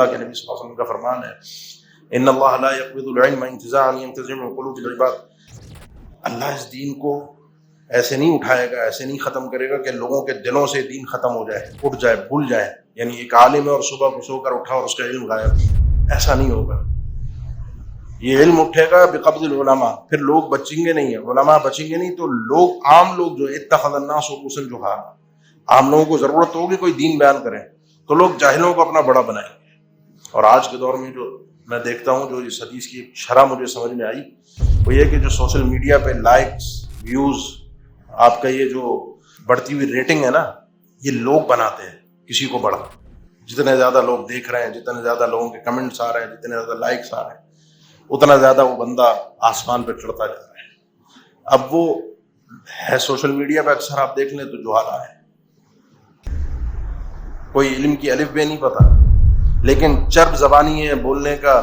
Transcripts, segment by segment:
اللہ کے نبی صلی اللہ علیہ وسلم کا فرمان ہے ان اللہ لا يقبض العلم انتزاعا ينتزع من قلوب العباد. اللہ اس دین کو ایسے نہیں اٹھائے گا، ایسے نہیں ختم کرے گا کہ لوگوں کے دلوں سے دین ختم ہو جائے، اٹھ جائے، بھول جائے. یعنی ایک عالم ہے اور صبح کو سو کر اٹھا اور اس کا علم غائب، ایسا نہیں ہوگا. یہ علم اٹھے گا بقبض العلماء، پھر لوگ بچیں گے نہیں، علماء بچیں گے نہیں تو لوگ، عام لوگ جو اتخذ الناس رؤوسا جہالا، عام لوگوں کو ضرورت ہوگی کوئی دین بیان کریں تو لوگ جاہلوں کو اپنا بڑا بنائیں گے. اور آج کے دور میں جو میں دیکھتا ہوں، جو اس حدیث کی ایک شرح مجھے سمجھ میں آئی، وہ یہ کہ جو سوشل میڈیا پہ لائکس، ویوز، آپ کا یہ جو بڑھتی ہوئی ریٹنگ ہے نا، یہ لوگ بناتے ہیں کسی کو بڑا. جتنے زیادہ لوگ دیکھ رہے ہیں، جتنے زیادہ لوگوں کے کمنٹس آ رہے ہیں، جتنے زیادہ لائکس آ رہے ہیں، اتنا زیادہ وہ بندہ آسمان پہ چڑھتا جا رہا ہے. اب وہ ہے سوشل میڈیا پہ اکثر آپ دیکھ لیں تو جہالا ہے، کوئی علم کی الف بے نہیں پتا، لیکن چرب زبانی ہے، بولنے کا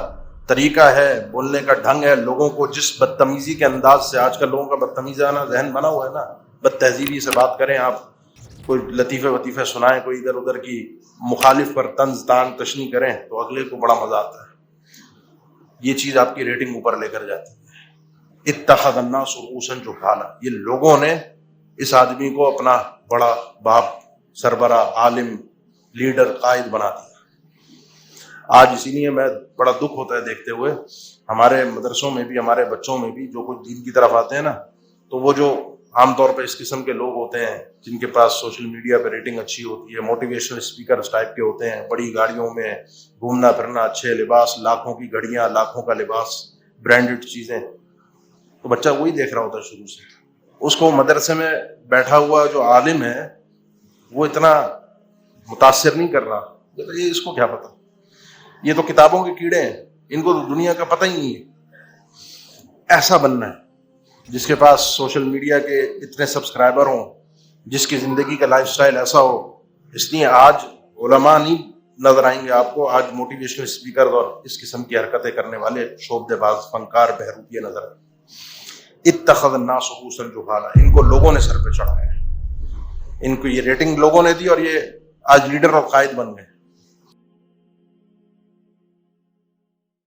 طریقہ ہے، بولنے کا ڈھنگ ہے. لوگوں کو جس بدتمیزی کے انداز سے آج کل لوگوں کا بدتمیزانہ ذہن بنا ہوا ہے نا، بد تہذیبی سے بات کریں آپ، کوئی لطیفے وطیفے سنائیں، کوئی ادھر ادھر کی مخالف پر طنز تان تشنیع کریں تو اگلے کو بڑا مزہ آتا ہے. یہ چیز آپ کی ریٹنگ اوپر لے کر جاتی ہے. اتخذ الناس رؤوسا جہالا، یہ لوگوں نے اس آدمی کو اپنا بڑا باپ، سربراہ، عالم، لیڈر، قائد بنا دیا. آج اسی لیے میں بڑا دکھ ہوتا ہے دیکھتے ہوئے ہمارے مدرسوں میں بھی، ہمارے بچوں میں بھی جو کچھ دین کی طرف آتے ہیں نا، تو وہ جو عام طور پہ اس قسم کے لوگ ہوتے ہیں جن کے پاس سوشل میڈیا پہ ریٹنگ اچھی ہوتی ہے، موٹیویشنل اسپیکر اس ٹائپ کے ہوتے ہیں، بڑی گاڑیوں میں گھومنا پھرنا، اچھے لباس، لاکھوں کی گھڑیاں، لاکھوں کا لباس، برانڈڈ چیزیں، تو بچہ وہی دیکھ رہا ہوتا ہے شروع سے. اس کو مدرسے میں بیٹھا ہوا جو عالم ہے وہ اتنا متاثر نہیں کر رہا، یہ اس کو کیا پتا، یہ تو کتابوں کے کیڑے ہیں، ان کو تو دنیا کا پتہ ہی نہیں ہے. ایسا بننا ہے جس کے پاس سوشل میڈیا کے اتنے سبسکرائبر ہوں، جس کی زندگی کا لائف سٹائل ایسا ہو. اس لیے آج علماء نہیں نظر آئیں گے آپ کو، آج موٹیویشنل اسپیکر اور اس قسم کی حرکتیں کرنے والے شعبدے باز، فنکار، بہروپیے نظر آئیں. اتخذ الناس رؤوسا جہالا، ان کو لوگوں نے سر پہ چڑھایا ہے، ان کو یہ ریٹنگ لوگوں نے دی اور یہ آج لیڈر اور قائد بن گئے.